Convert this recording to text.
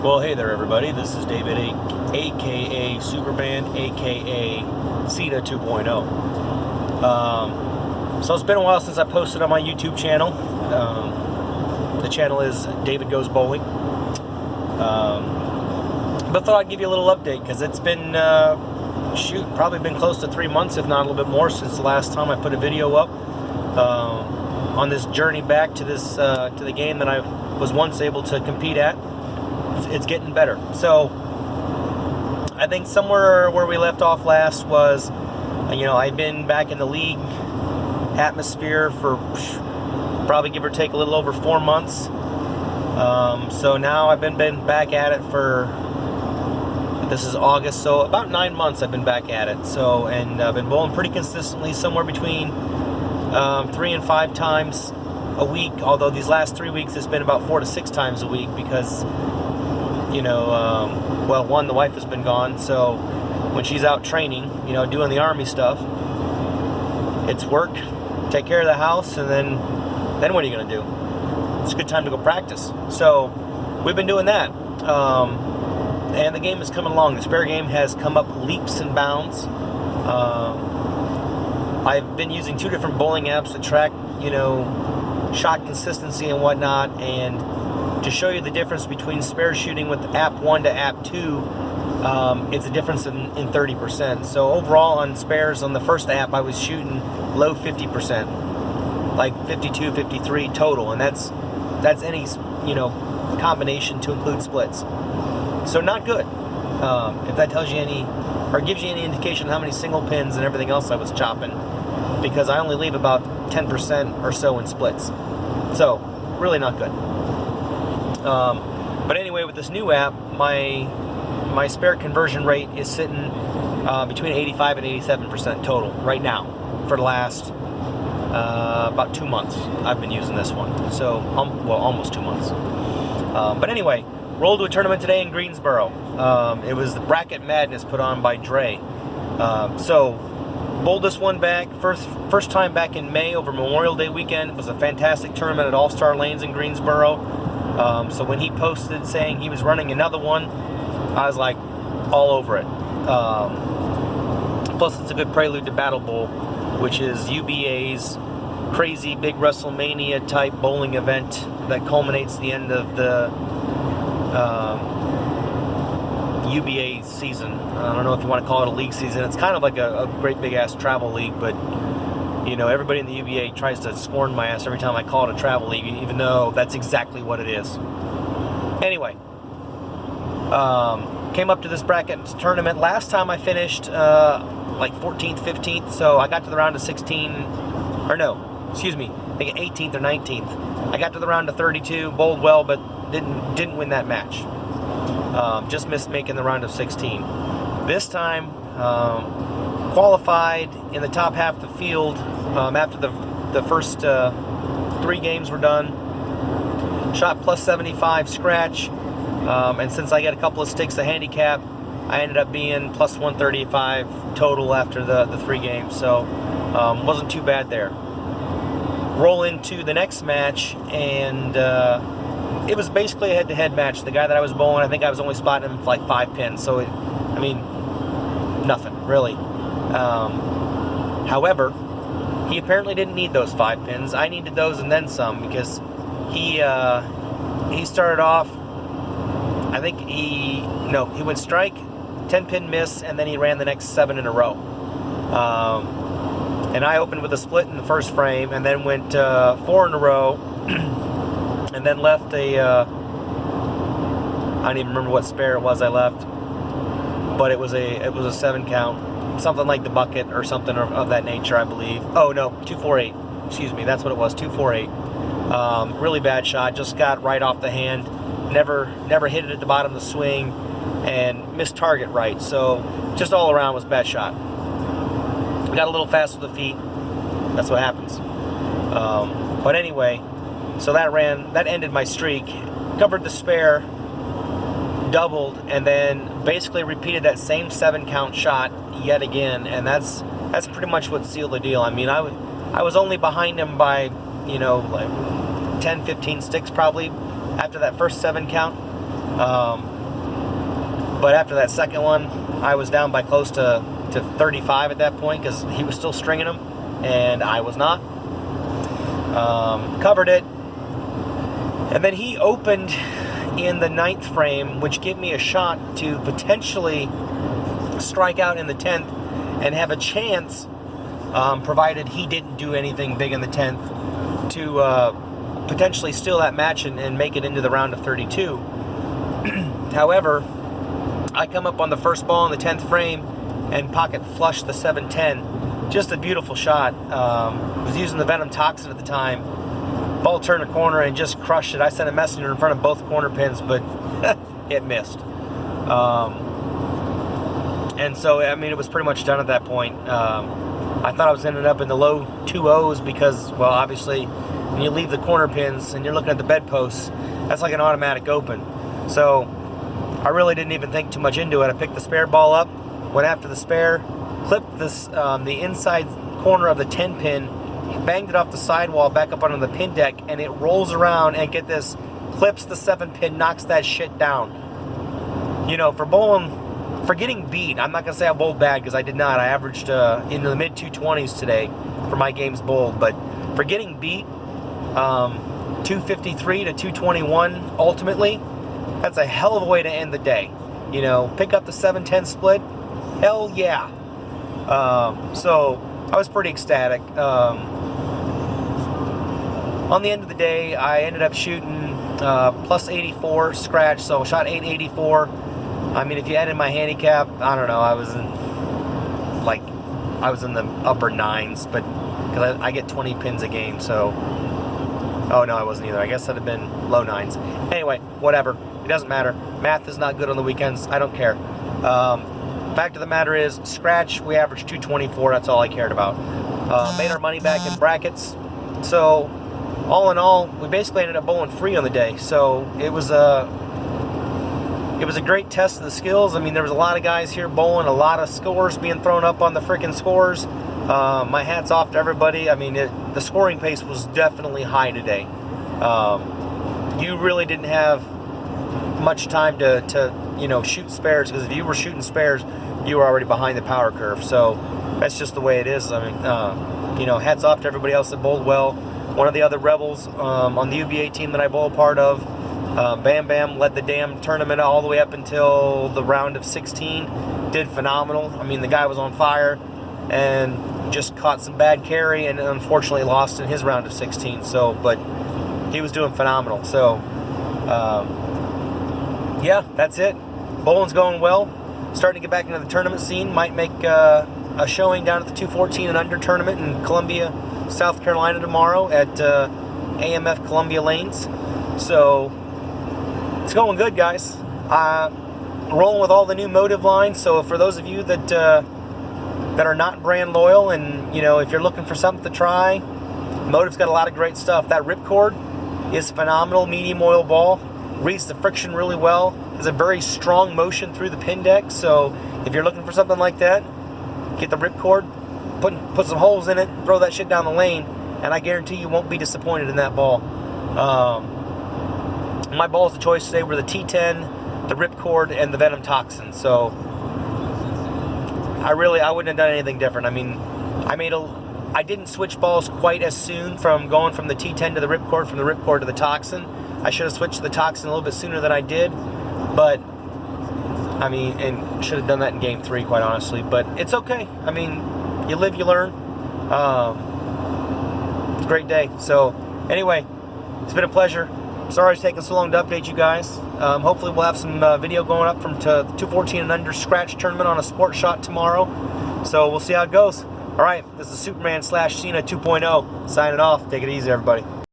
Well, hey there, everybody. This is David, aka Superband, aka CETA 2.0. So it's been a while since I posted on my YouTube channel. The channel is David Goes Bowling. But thought I'd give you a little update because it's been, probably been close to 3 months, if not a little bit more, since the last time I put a video up on this journey back to this to the game that I was once able to compete at. It's getting better. So I think somewhere where we left off last was, I've been back in the league atmosphere for probably give or take a little over 4 months. So now I've been back at it for, this is August, so about 9 months I've been back at it. So, and I've been bowling pretty consistently, somewhere between 3 and 5 times a week, although these last 3 weeks it's been about 4 to 6 times a week because well, one, the wife has been gone, so when she's out training, doing the Army stuff, it's work, take care of the house, and then what are you going to do? It's a good time to go practice. So we've been doing that, and the game is coming along. The spare game has come up leaps and bounds. I've been using 2 different bowling apps to track, shot consistency and whatnot, and to show you the difference between spare shooting with app 1 to app 2, it's a difference in 30%. So overall on spares on the first app, I was shooting low 50%, like 52, 53 total, and that's any combination to include splits. So not good. If that tells you any, or gives you any indication of how many single pins and everything else I was chopping, because I only leave about 10% or so in splits. So really not good. But anyway, with this new app, my spare conversion rate is sitting between 85 and 87% total right now for the last about 2 months. I've been using this one, so well, almost 2 months. But anyway, rolled to a tournament today in Greensboro. It was the Bracket Madness put on by Dre. So bowled this one back first time back in May over Memorial Day weekend. It was a fantastic tournament at All Star Lanes in Greensboro. So when he posted saying he was running another one, I was like all over it. Plus it's a good prelude to Battle Bowl, which is UBA's crazy big WrestleMania type bowling event that culminates the end of the UBA season. I don't know if you want to call it a league season. It's kind of like a great big ass travel league, but everybody in the UBA tries to scorn my ass every time I call it a travel league, even though that's exactly what it is. Anyway, came up to this bracket tournament. Last time I finished like 14th, 15th, so I got to the round of 16, or no, excuse me, I think 18th or 19th. I got to the round of 32, bowled well, but didn't win that match. Just missed making the round of 16. This time, qualified in the top half of the field after the first 3 games were done. Shot plus 75 scratch, and since I got a couple of sticks of handicap, I ended up being plus 135 total after the 3 games, so wasn't too bad there. Roll into the next match, and it was basically a head-to-head match. The guy that I was bowling, I think I was only spotting him for like 5 pins, so nothing really. However, he apparently didn't need those 5 pins. I needed those and then some, because he started off, I think he went strike, 10-pin miss, and then he ran the next 7 in a row. And I opened with a split in the first frame, and then went 4 in a row, and then left I don't even remember what spare it was I left, but it was a 7 count. Something like the bucket or something of that nature, I believe. Oh no, 248. Excuse me, that's what it was, 248. Really bad shot, just got right off the hand. Never hit it at the bottom of the swing, and missed target right. So just all around was bad shot. Got a little fast with the feet. That's what happens. But anyway, so that ended my streak. Covered the spare, doubled, and then basically repeated that same 7 count shot yet again, and that's pretty much what sealed the deal. I mean, I was only behind him by like 10-15 sticks probably after that first 7 count, But after that second one, I was down by close to 35 at that point because he was still stringing them and I was not. Covered it. And then he opened in the 9th frame, which gave me a shot to potentially strike out in the 10th and have a chance, provided he didn't do anything big in the 10th, to potentially steal that match and make it into the round of 32. However, I come up on the first ball in the 10th frame and pocket flush the 7-10. Just a beautiful shot. Was using the Venom Toxin at the time. Ball turned a corner and just crushed it. I sent a messenger in front of both corner pins, but it missed. And so, I mean, it was pretty much done at that point. I thought I was ending up in the low 2-0s because, well, obviously, when you leave the corner pins and you're looking at the bedposts, that's like an automatic open. So I really didn't even think too much into it. I picked the spare ball up, went after the spare, clipped this the inside corner of the 10 pin, banged it off the sidewall back up onto the pin deck, and it rolls around and get this, clips the 7 pin, knocks that shit down. You know, for bowling, for getting beat, I'm not going to say I bowled bad because I did not. I averaged into the mid 220s today for my games bowled, but for getting beat, 253 to 221 ultimately, that's a hell of a way to end the day. You know, pick up the 7-10 split, hell yeah. So I was pretty ecstatic. On the end of the day, I ended up shooting plus 84 scratch, so shot 884. I mean, if you added my handicap, I don't know, I was in the upper 9s, but because I get 20 pins a game, so, oh no, I wasn't either. I guess that'd have been low 9s. Anyway, whatever. It doesn't matter. Math is not good on the weekends. I don't care. Fact of the matter is, scratch, we averaged 224. That's all I cared about. Made our money back in brackets. So, all in all, we basically ended up bowling free on the day. So, it was a great test of the skills. I mean, there was a lot of guys here bowling, a lot of scores being thrown up on the freaking scores. My hat's off to everybody. I mean, the scoring pace was definitely high today. You really didn't have much time to you know, shoot spares, because if you were shooting spares, you were already behind the power curve. So that's just the way it is. I mean, you know, hats off to everybody else that bowled well. One of the other Rebels on the UBA team that I bowl part of, Bam Bam, led the damn tournament all the way up until the round of 16. Did phenomenal. I mean, the guy was on fire and just caught some bad carry and unfortunately lost in his round of 16. So, but he was doing phenomenal. So, yeah, that's it. Bowling's going well. Starting to get back into the tournament scene. Might make a showing down at the 214 and under tournament in Columbia, South Carolina tomorrow at AMF Columbia Lanes. So it's going good, guys. Rolling with all the new Motive lines. So for those of you that are not brand loyal, and you know, if you're looking for something to try, Motive's got a lot of great stuff. That Ripcord is phenomenal. Medium oil ball. Reads the friction really well. Has a very strong motion through the pin deck. So if you're looking for something like that, get the Ripcord, put some holes in it, throw that shit down the lane, and I guarantee you won't be disappointed in that ball. My balls of choice today were the T10, the Ripcord, and the Venom Toxin. So I wouldn't have done anything different. I mean, I didn't switch balls quite as soon from going from the T10 to the Ripcord, from the Ripcord to the Toxin. I should have switched to the Toxin a little bit sooner than I did, but I mean, and should have done that in game 3, quite honestly, but it's okay. I mean, you live, you learn. It's a great day. So anyway, it's been a pleasure. Sorry it's taking so long to update you guys. Hopefully we'll have some video going up from 214 and under scratch tournament on a sport shot tomorrow. So we'll see how it goes. All right, this is Superman / Cena 2.0 signing off. Take it easy, everybody.